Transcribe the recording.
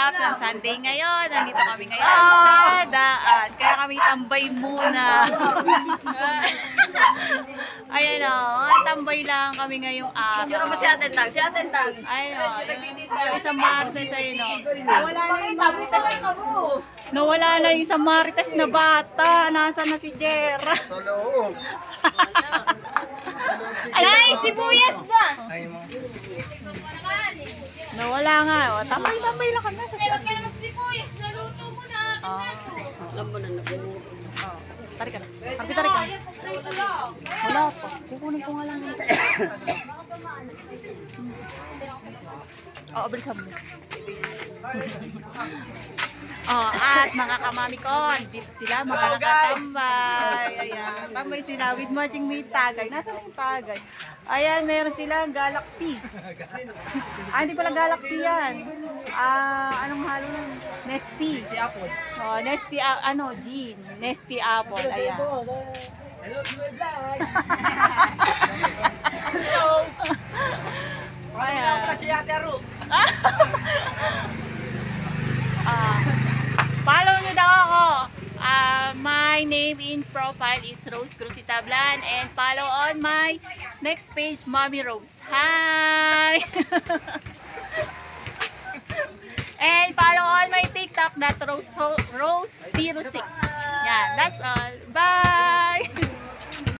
up ng Sunday ngayon. Nandito kami ngayon sa daan. Kaya kami tambay muna. Ayan o, tambay lang kami ngayong araw. Siguro mo si Ate Tang, si Ate Tang. Ayun o, yung isang Marites ayun o. Nawala na yung Marites. Nawala na yung isang Marites na bata. Nasaan na si Jera? Sa loob. Nay, sibuyas ba? Nawala nga o. Tambay lang kami. Ay, wag ka na magsibuyas. Naluto mo na. Alam mo na nag-uuro. Tarik ka na. Tarik ka. Wala pa. Kukunin ko nga lang. Oo, bilisan mo. At mga kamami ko, dito sila mga nakatambay. Ayan, tambay sila with matching with tagay. Nasaan yung tagay? Ayan, meron silang Galaxy. Hindi pala Galaxy yan. Anong halo nun? Nesty. Nesty Apple. Nesty, Jean. Nesty Apple. Ayan. Hello, vlog. Ayan. Si Ate Aru. Follow nyo daw ako. My name in profile is Rose Cruz Itablan and follow on my next page, Mommy Rose. Hi! And follow on my TikTok, that Rose06. Yeah, that's all. Bye!